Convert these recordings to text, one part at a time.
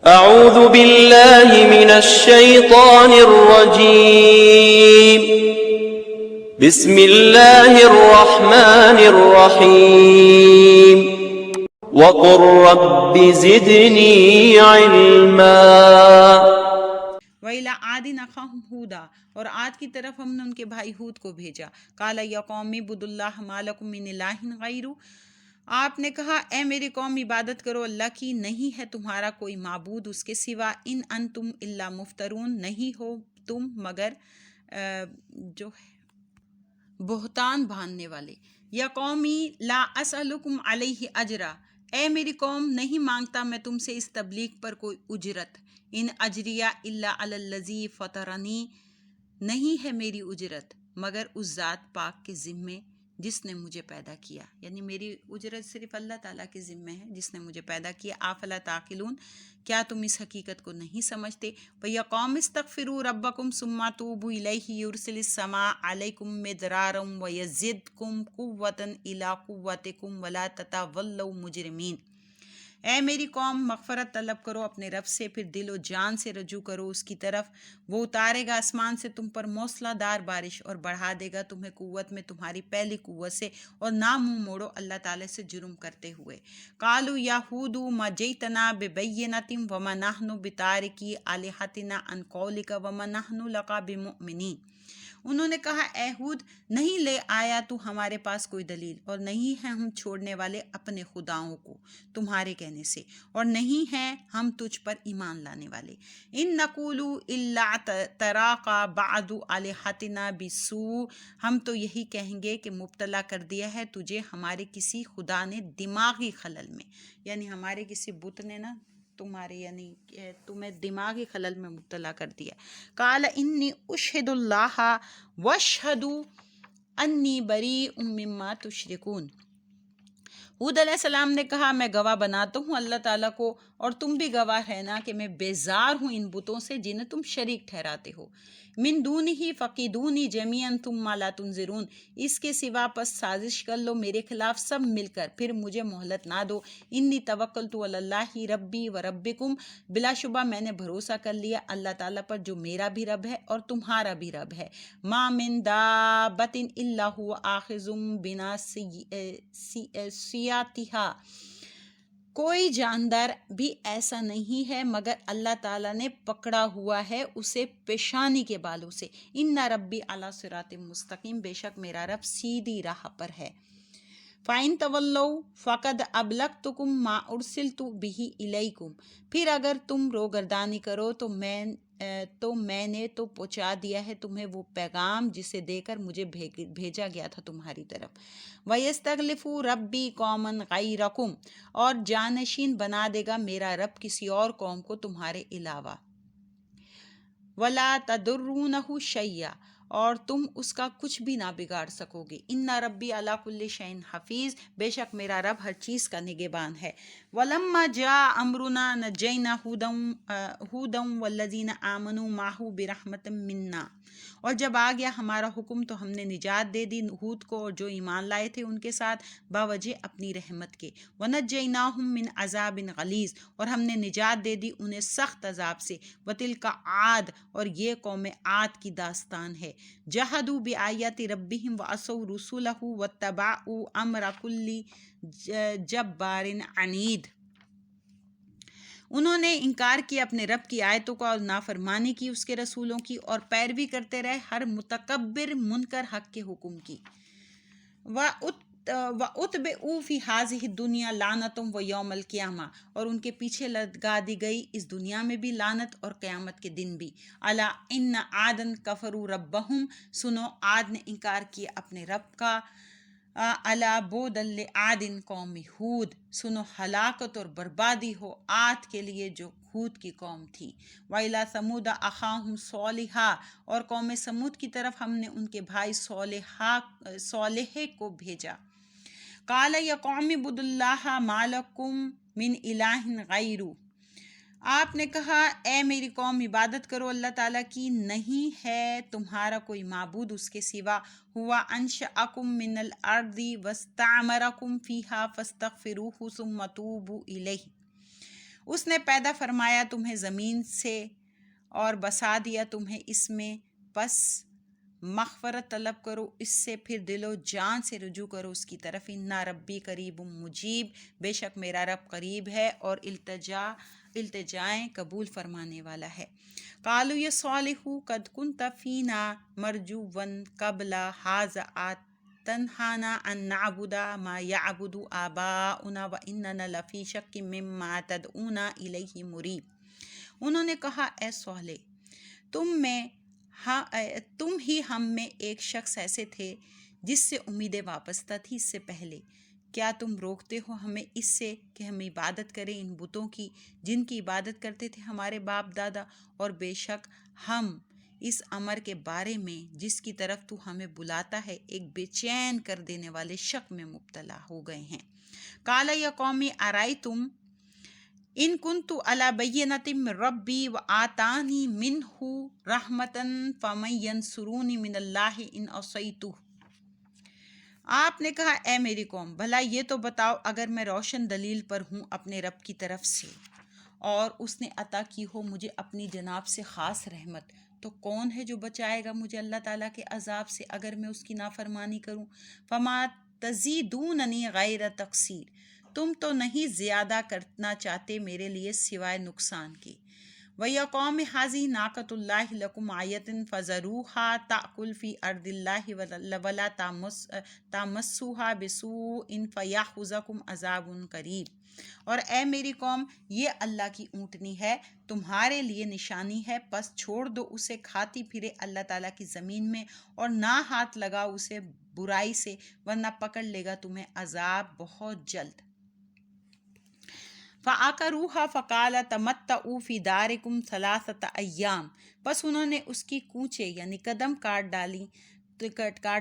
اعوذ باللہ من الشیطان الرجیم بسم اللہ الرحمن الرحیم وقل رب زدنی علما۔ وَإِلَىٰ عَادٍ أَخَاهُمْ هُودًا، اور عاد کی طرف ہم نے ان کے بھائی ہود کو بھیجا۔ قَالَ يَا قَوْمِ اعْبُدُوا اللَّهَ مَا لَكُم مِّنْ إِلَٰهٍ غَيْرُهُ، آپ نے کہا اے میری قوم عبادت کرو اللہ کی، نہیں ہے تمہارا کوئی معبود اس کے سوا، ان انتم الا مفترون، نہیں ہو تم مگر جو بہتان باندھنے والے۔ یا قومی لا اسألکم علیہ اجرا، اے میری قوم نہیں مانگتا میں تم سے اس تبلیغ پر کوئی اجرت، ان اجریہ الا علی الذی فطرنی، نہیں ہے میری اجرت مگر اس ذات پاک کے ذمے جس نے مجھے پیدا کیا، یعنی میری اجرت صرف اللہ تعالیٰ کے ذمے ہے جس نے مجھے پیدا کیا۔ افلا تعقلون، کیا تم اس حقیقت کو نہیں سمجھتے؟ وَيَا قَوْمِ اسْتَغْفِرُوا رَبَّكُمْ ثُمَّ تُوبُوا إِلَيْهِ يُرْسِلِ السَّمَاءَ عَلَيْكُمْ مِدْرَارًا وَيَزِدْكُمْ قُوَّةً إِلَىٰ قُوَّتِكُمْ وَلَا تَتَوَلَّوْا مُجْرِمِينَ۔ اے میری قوم مغفرت طلب کرو اپنے رب سے، پھر دل و جان سے رجوع کرو اس کی طرف، وہ اتارے گا آسمان سے تم پر موسلا دار بارش، اور بڑھا دے گا تمہیں قوت میں تمہاری پہلی قوت سے، اور نہ منہ موڑو اللہ تعالیٰ سے جرم کرتے ہوئے۔ قالوا یا ہود ما جئتنا ببینۃ وما نحن بتارکی آلہتنا عن قولک وما نحن لک بمؤمنین، انہوں نے کہا اے ہود نہیں لے آیا تو ہمارے پاس کوئی دلیل، اور نہیں ہیں ہم چھوڑنے والے اپنے خداؤں کو تمہارے کہنے سے، اور نہیں ہیں ہم تجھ پر ایمان لانے والے۔ ان نقول الا تراقا بعض آلہتنا بسوء، ہم تو یہی کہیں گے کہ مبتلا کر دیا ہے تجھے ہمارے کسی خدا نے دماغی خلل میں، یعنی ہمارے کسی بت نے نا تمہارے یعنی تمہیں دماغی خلل میں مبتلا کر دیا۔ قال انی اشہد اللہ واشہد انی بریء مما تشرکون، ہود علیہ السلام نے کہا میں گواہ بناتا ہوں اللہ تعالیٰ کو، اور تم بھی گواہ ہے نا کہ میں بیزار ہوں ان بتوں سے جنہیں تم شریک ٹھہراتے ہو۔ من دونہ فقیدونی جمیعا ثم لا تنظرون، اس کے سوا پس سازش کر لو میرے خلاف سب مل کر، پھر مجھے مہلت نہ دو۔ انی توکلت علی اللہ ربی و ربکم، بلا شبہ میں نے بھروسہ کر لیا اللہ تعالیٰ پر جو میرا بھی رب ہے اور تمہارا بھی رب ہے۔ ما من دابۃ الا هو آخذ بناصیتھا، کوئی جاندار بھی ایسا نہیں ہے مگر اللہ تعالیٰ نے پکڑا ہوا ہے اسے پیشانی کے بالوں سے۔ ان ربی علی صراط مستقیم، بے شک میرا رب سیدھی راہ پر ہے۔ فَإِن تَوَلَّوْا فَقَدْ أَبْلَغْتُكُمْ مَا أُرْسِلْتُ بِهِ إِلَيْكُمْ، پھر اگر تم روگردانی کرو تو میں نے تو پہنچا دیا ہے تمہیں وہ پیغام جسے دے کر مجھے بھیجا گیا تھا تمہاری طرف۔ وَيَسْتَخْلِفُ رَبِّي قَوْمًا غَيْرَكُمْ، اور جانشین بنا دے گا میرا رب کسی اور قوم کو تمہارے علاوہ۔ وَلَا تَضُرُّونَهُ شَيْئًا، اور تم اس کا کچھ بھی نہ بگاڑ سکو گے۔ ان ربی علی کل شیء حفیظ، بے شک میرا رب ہر چیز کا نگہبان ہے۔ ولما جاء امرنا نجینا ہودا والذین آمنوا معه برحمۃ منا، اور جب آ گیا ہمارا حکم تو ہم نے نجات دے دی ہود کو اور جو ایمان لائے تھے ان کے ساتھ باوجہ اپنی رحمت کے۔ ونجیناہم من عذاب غلیظ، اور ہم نے نجات دے دی انہیں سخت عذاب سے۔ وتلک عاد، اور یہ قوم عاد کی داستان ہے۔ جحدوا بآیات ربہم وعصوا رسولہ واتبعوا امر کل جبار عنید، انہوں نے انکار کیا اپنے رب کی آیتوں کا اور نافرمانی کی اس کے رسولوں کی، اور پیروی کرتے رہے ہر متکبر منکر حق کے حکم کی۔ وَأُتْبِعُوا فِي هَٰذِهِ الدُّنْيَا لَعْنَةٌ وَيَوْمَ الْقِيَامَةِ، اور ان کے پیچھے لگا دی گئی اس دنیا میں بھی لعنت اور قیامت کے دن بھی۔ الا ان عادا کفروا ربہم، سنو عاد نے انکار کیا اپنے رب کا۔ الا بعدا لعاد قوم ہود، سنو ہلاکت اور بربادی ہو عاد کے لیے جو ہود کی قوم تھی۔ وَإِلَىٰ ثَمُودَ أَخَاهُمْ صَالِحًا، اور قوم سمود کی طرف ہم نے ان کے بھائی صالح کو بھیجا۔ قال یا قوم اعبدوا اللہ ما لکم من الہ غیرہ، آپ نے کہا اے میری قوم عبادت کرو اللہ تعالیٰ کی، نہیں ہے تمہارا کوئی معبود اس کے سوا۔ ہوا انشأکم من الارض واستعمرکم فیہا فاستغفروہ ثم توبوا الیہ، اس نے پیدا فرمایا تمہیں زمین سے اور بسا دیا تمہیں اس میں، پس مغفرت طلب کرو اس سے، پھر دل و جان سے رجوع کرو اس کی طرف۔ انا ربی قریب مجیب، بے شک میرا رب قریب ہے اور التجائیں قبول فرمانے والا ہے۔ قالوا یا صالح قد کنت فینا مرجوا قبل ھذا تنہانا ان نعبد ما یعبد آباؤنا واننا لفی شک مما تدعونا الیہ مریب۔ انہوں نے کہا اے صالح، تم ہی ہم میں ایک شخص ایسے تھے جس سے امید وابستہ تھی اس سے پہلے، کیا تم روکتے ہو ہمیں اس سے کہ ہم عبادت کریں ان بتوں کی جن کی عبادت کرتے تھے ہمارے باپ دادا؟ اور بے شک ہم اس امر کے بارے میں جس کی طرف تو ہمیں بلاتا ہے ایک بے چین کر دینے والے شک میں مبتلا ہو گئے ہیں۔ قال یا قوم ارائیتم ان کنت علی بینۃ من ربی وآتانی منہ رحمۃ فمن ینصرونی من اللہ ان عصیتہ۔ آپ نے کہا اے میری قوم، بھلا یہ تو بتاؤ اگر میں روشن دلیل پر ہوں اپنے رب کی طرف سے اور اس نے عطا کی ہو مجھے اپنی جناب سے خاص رحمت، تو کون ہے جو بچائے گا مجھے اللہ تعالیٰ کے عذاب سے اگر میں اس کی نافرمانی کروں؟ فما تزیدوننی غیر تقصیر، تم تو نہیں زیادہ کرنا چاہتے میرے لیے سوائے نقصان کے۔ وَيَا قَوْمِ هَٰذِهِ نَاقَةُ اللَّهِ لَكُمْ آیَةً فَذَرُوهَا تَأْکُلْ فِي أَرْضِ اللَّهِ وَلَا تَمَسُّوهَا بِسُوءٍ فَيَأْخُذَكُمْ عَذَابٌ قَرِیب۔ اور اے میری قوم، یہ اللہ کی اونٹنی ہے، تمہارے لیے نشانی ہے، پس چھوڑ دو اسے کھاتی پھرے اللہ تعالیٰ کی زمین میں، اور نہ ہاتھ لگاؤ اسے برائی سے، ورنہ پکڑ لے گا تمہیں عذاب بہت جلد۔ فَعَقَرُوهَا فَقَالَ تَمَتَّعُوا فِي دَارِكُمْ ثَلَاثَةَ أَيَّامٍ، بس انہوں نے اس کی کونچیں یعنی قدم کاٹ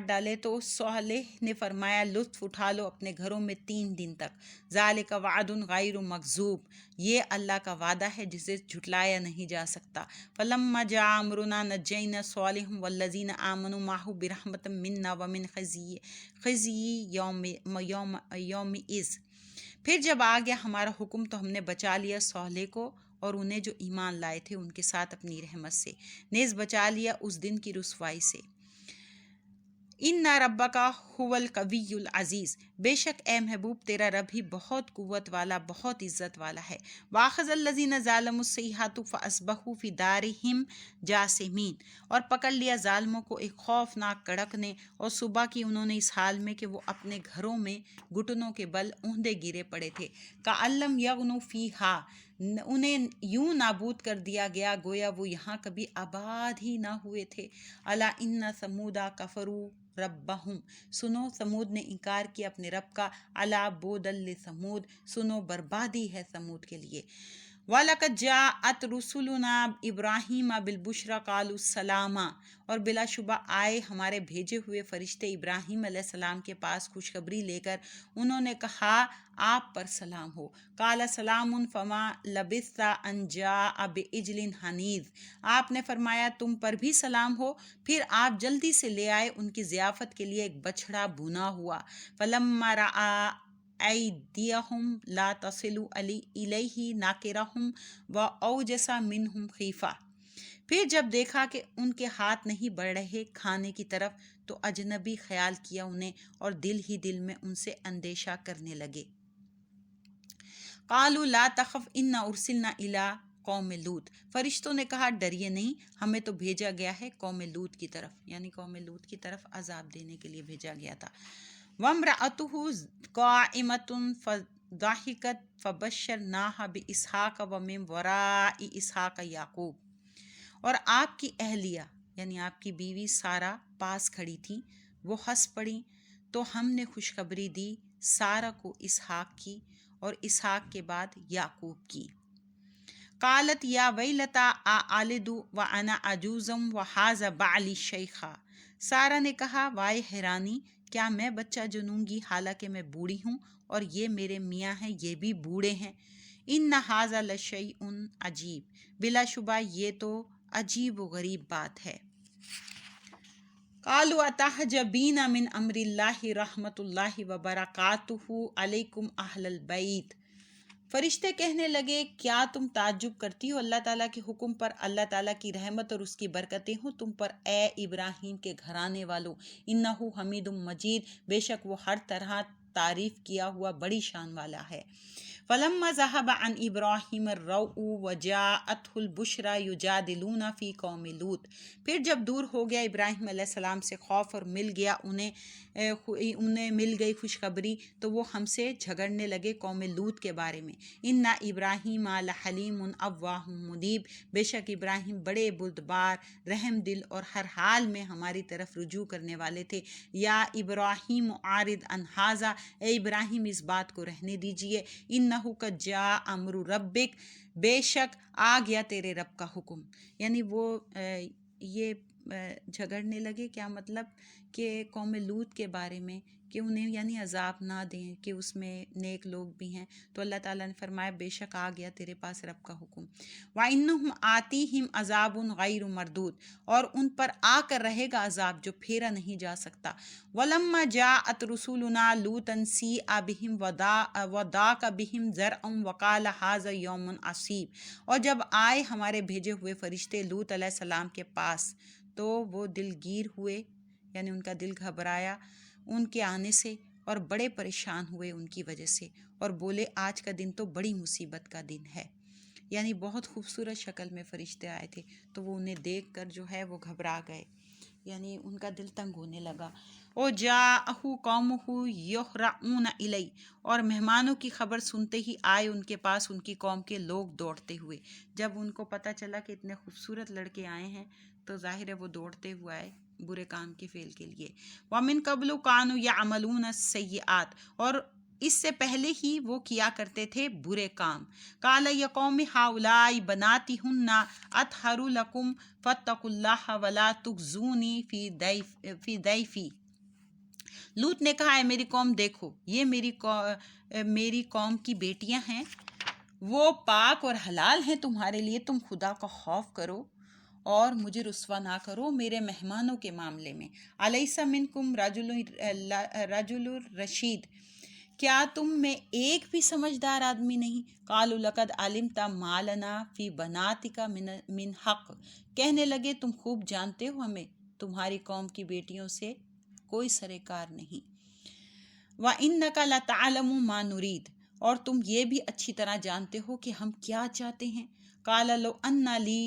ڈالے تو صالح نے فرمایا لطف اٹھا لو اپنے گھروں میں 3 دن تک۔ ذَلِكَ وَعْدٌ غَيْرُ مَكْذُوبٍ، یہ اللہ کا وعدہ ہے جسے جھٹلایا نہیں جا سکتا۔ فَلَمَّا جَاءَ أَمْرُنَا نَجَّيْنَا صَالِحًا وَالَّذِينَ آمَنُوا مَعَهُ بِرَحْمَةٍ مِنَّا وَمِنْ خِزْيِ يَوْمِئِذٍ، پھر جب آ گیا ہمارا حکم تو ہم نے بچا لیا صالح کو اور انہیں جو ایمان لائے تھے ان کے ساتھ اپنی رحمت سے، نیز بچا لیا اس دن کی رسوائی سے۔ ان ربک هو القوی العزیز، بے شک اے محبوب تیرا رب ہی بہت قوت والا بہت عزت والا ہے۔ واخذ الذین ظلموا الصیحۃ فاصبحوا فی دارہم جاثمین، اور پکڑ لیا ظالموں کو ایک خوفناک کڑک نے اور صبح کی انہوں نے اس حال میں کہ وہ اپنے گھروں میں گھٹنوں کے بل اوندے گرے پڑے تھے۔ کأن لم یغنوا فیہا، انہیں یوں نابود کر دیا گیا گویا وہ یہاں کبھی آباد ہی نہ ہوئے تھے۔ الا ان ثمودا کفروا ربہم، سنو ثمود نے انکار کیا اپنے رب کا۔ الا بعدا لثمود، سنو بربادی ہے ثمود کے لیے۔ وَلَقَدْ جَاءَتْ رُسُلُنَا إِبْرَاهِيمَ بِالْبُشْرَىٰ قَالُوا سَلَامًا، اور بلا شبہ آئے ہمارے بھیجے ہوئے فرشتے ابراہیم علیہ السلام کے پاس خوشخبری لے کر، انہوں نے کہا آپ پر سلام ہو۔ قَالَ سَلَامٌ فَمَا لَبِثَ أَن جَاءَ بِعِجْلٍ حَنِیظٍ، آپ نے فرمایا تم پر بھی سلام ہو، پھر آپ جلدی سے لے آئے ان کی ضیافت کے لیے ایک بچھڑا بھونا ہوا۔ فَلَمَّا رَأَىٰ أَیْدِیَہُمْ لَا تَصِلُ إِلَیْہِ نَکِرَہُمْ وَأَوْجَسَ مِنْہُمْ خِیفَةً، پھر جب دیکھا کہ ان کے ہاتھ نہیں بڑھ رہے کھانے کی طرف تو اجنبی خیال کیا انہیں اور دل ہی دل میں ان سے اندیشہ کرنے لگے۔ قالوا لا تخف انا ارسلنا الی قوم لوط، فرشتوں نے کہا ڈریے نہیں، ہمیں تو بھیجا گیا ہے قوم لوط کی طرف، یعنی قوم لوط کی طرف عذاب دینے کے لیے بھیجا گیا تھا۔ وامرأته قائمۃ فضحکت فبشرناها باسحاق ومن وراء اسحاق یعقوب، اور آپ کی اہلیہ یعنی آپ کی بیوی سارہ پاس کھڑی تھی، وہ ہنس پڑی تو ہم نے خوشخبری دی سارہ کو اسحاق کی اور اسحاق کے بعد یعقوب کی۔ قالت یا ویلتا آلد وانا عجوز وہذا بعلی شیخا، سارہ نے کہا وائے حیرانی، کیا میں بچہ جنوں گی حالانکہ میں بوڑھی ہوں اور یہ میرے میاں ہیں یہ بھی بوڑھے ہیں۔ ان ھذا لشیء عجیب، بلا شبہ یہ تو عجیب و غریب بات ہے۔ قالوا اتعجبین من امر اللہ رحمۃ اللہ وبرکاتہ علیکم اہل البیت فرشتے کہنے لگے کیا تم تعجب کرتی ہو اللہ تعالیٰ کے حکم پر؟ اللہ تعالیٰ کی رحمت اور اس کی برکتیں ہوں تم پر اے ابراہیم کے گھرانے والوں، انہو حمید مجید، بے شک وہ ہر طرح تعریف کیا ہوا بڑی شان والا ہے۔ فلما ذهب عن ابراہیم الروع وجاءته البشرى یجادلون فی قوم لوط، پھر جب دور ہو گیا ابراہیم علیہ السلام سے خوف اور مل گیا انہیں مل گئی خوشخبری، تو وہ ہم سے جھگڑنے لگے قوم لوط کے بارے میں۔ ان ابراہیم لحلیم اواہ منیب، بے شک ابراہیم بڑے بردبار، رحم دل اور ہر حال میں ہماری طرف رجوع کرنے والے تھے۔ یا ابراہیم عارض عن ھذا، اے ابراہیم اس بات کو رہنے دیجئے، انہ قد جاء امر ربک، بے شک آ گیا تیرے رب کا حکم۔ یعنی وہ یہ جھگڑنے لگے، کیا مطلب کہ قوم لوط کے بارے میں کہ انہیں یعنی عذاب نہ دیں کہ اس میں نیک لوگ بھی ہیں، تو اللہ تعالیٰ نے فرمایا بے شک آ گیا تیرے پاس رب کا حکم۔ وَإِنَّهُمْ آتِيهِمْ عَذَابٌ غَيْرُ مَرْدُودٌ، اور ان پر آ کر رہے گا عذاب جو پھیرا نہیں جا سکتا۔ وَلَمَّا جَاءَتْ رُسُلُنَا لُوطًا سِیءَ بِهِمْ وَضَاقَ بِهِمْ ذَرْعًا وَقَالَ هَٰذَا یَوْمٌ عَصِیبٌ، اور جب آئے ہمارے بھیجے ہوئے فرشتے لوط علیہ السلام کے پاس تو وہ دلگیر ہوئے، یعنی ان کا دل گھبرایا ان کے آنے سے اور بڑے پریشان ہوئے ان کی وجہ سے، اور بولے آج کا دن تو بڑی مصیبت کا دن ہے۔ یعنی بہت خوبصورت شکل میں فرشتے آئے تھے تو وہ انہیں دیکھ کر جو ہے وہ گھبرا گئے، یعنی ان کا دل تنگ ہونے لگا۔ او جاءہ قومہ یہرعون الیہ، اور مہمانوں کی خبر سنتے ہی آئے ان کے پاس ان کی قوم کے لوگ دوڑتے ہوئے۔ جب ان کو پتہ چلا کہ اتنے خوبصورت لڑکے آئے ہیں تو ظاہر ہے وہ دوڑتے ہوئے آئے برے کام کے فعل کے لیے۔ وَمِن قَبْلُ كَانُوا يَعْمَلُونَ السَّيِّئَاتِ، اور اس سے پہلے ہی وہ کیا کرتے تھے برے کام۔ قَالَ يَا قَوْمِ هَؤُلَاءِ بَنَاتِي هُنَّ أَطْهَرُ لَكُمْ فَاتَّقُوا اللَّهَ وَلَا تُخْزُونِي فِي ضَيْفِي۔ لوط نے کہا اے میری قوم دیکھو، یہ میری قوم کی بیٹیاں ہیں، وہ پاک اور حلال ہیں تمہارے لیے، تم خدا کا خوف کرو اور مجھے رسوا نہ کرو میرے مہمانوں کے معاملے میں۔ الیس منکم رجل رشید، کیا تم میں ایک بھی سمجھدار آدمی نہیں؟ قالوا لقد علمت ما لنا فی بناتک من حق، کہنے لگے تم خوب جانتے ہو ہمیں تمہاری قوم کی بیٹیوں سے کوئی سرکار نہیں۔ وَإِنَّكَ لَتَعْلَمُ مَا نُرِيدُ، اور تم یہ بھی اچھی طرح جانتے ہو کہ ہم کیا چاہتے ہیں۔ قَالَ لَوْ أَنَّ لِي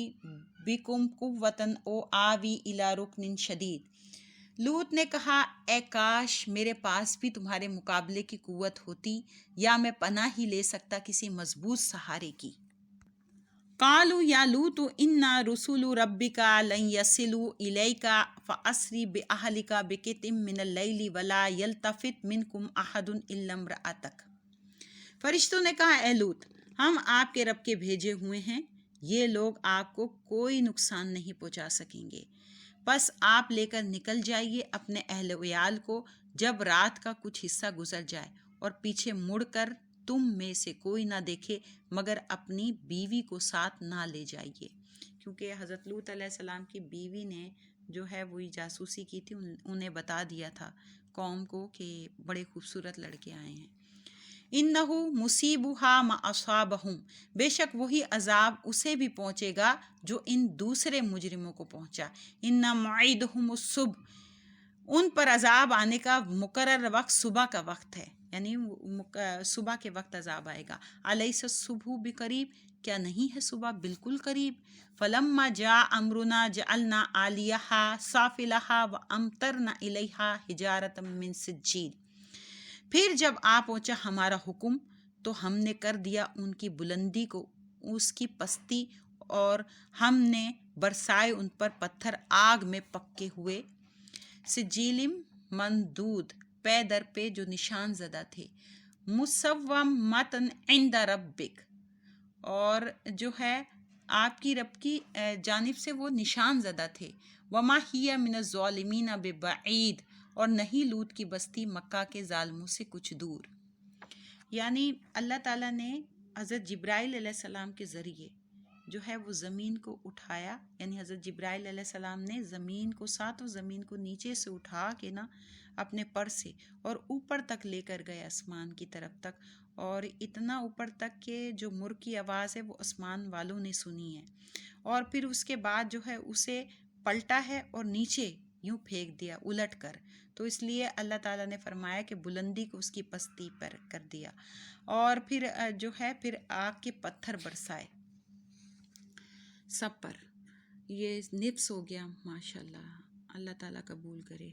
بِكُمْ قُوَّةً أَوْ آوِي إِلَىٰ رُكْنٍ شَدِيدٍ، لوط نے کہا اے کاش میرے پاس بھی تمہارے مقابلے کی قوت ہوتی، یا میں پناہ ہی لے سکتا کسی مضبوط سہارے کی۔ قالوا یا لوط انا رسول ربک لن یصلوا الیک فاسری باہلک بقطع من اللیل ولا یلتفت منکم احد الا امرأتک۔ فرشتوں نے کہا اے لوط، ہم آپ کے رب کے بھیجے ہوئے ہیں، یہ لوگ آپ کو کوئی نقصان نہیں پہنچا سکیں گے، بس آپ لے کر نکل جائیے اپنے اہل ویال کو جب رات کا کچھ حصہ گزر جائے، اور پیچھے مڑ کر تم میں سے کوئی نہ دیکھے مگر اپنی بیوی کو ساتھ نہ لے جائیے، کیونکہ حضرت لوط علیہ السلام کی بیوی نے جو ہے وہی جاسوسی کی تھی، انہیں بتا دیا تھا قوم کو کہ بڑے خوبصورت لڑکے آئے ہیں۔ انہو مصیبہا ما اصابہم، بے شک وہی عذاب اسے بھی پہنچے گا جو ان دوسرے مجرموں کو پہنچا۔ ان موعدہم الصبح، ان پر عذاب آنے کا مقرر وقت صبح کا وقت ہے، یعنی صبح کے وقت عذاب آئے گا۔ الیس الصبح بقریب، کیا نہیں ہے صبح بالکل قریب؟ فلما جاء امرنا جعلنا عالیہا سافلہا وامطرنا علیہا حجارۃ من سجیل، پھر جب آ پہنچا ہمارا حکم تو ہم نے کر دیا ان کی بلندی کو اس کی پستی، اور ہم نے برسائے ان پر پتھر آگ میں پکے ہوئے، سجیلم مندود، پے در پہ جو نشان زدہ تھے، مسومۃ عند ربک، اور جو ہے آپ کی رب کی جانب سے وہ نشان زدہ تھے، وما ہی من الظالمین ببعید، اور نہیں لوط کی بستی مکہ کے ظالموں سے کچھ دور۔ یعنی اللہ تعالیٰ نے حضرت جبرائیل علیہ السلام کے ذریعے جو ہے وہ زمین کو اٹھایا، یعنی حضرت جبرائیل علیہ السلام نے زمین کو، ساتوں زمین کو نیچے سے اٹھا کے نا اپنے پر سے اور اوپر تک لے کر گئے آسمان کی طرف تک، اور اتنا اوپر تک کہ جو مرغ کی آواز ہے وہ آسمان والوں نے سنی ہے، اور پھر اس کے بعد جو ہے اسے پلٹا ہے اور نیچے یوں پھینک دیا الٹ کر، تو اس لیے اللہ تعالیٰ نے فرمایا کہ بلندی کو اس کی پستی پر کر دیا، اور پھر جو ہے پھر آگ کے پتھر برسائے سب پر۔ یہ نفس ہو گیا، ماشاءاللہ، اللہ تعالیٰ قبول کرے۔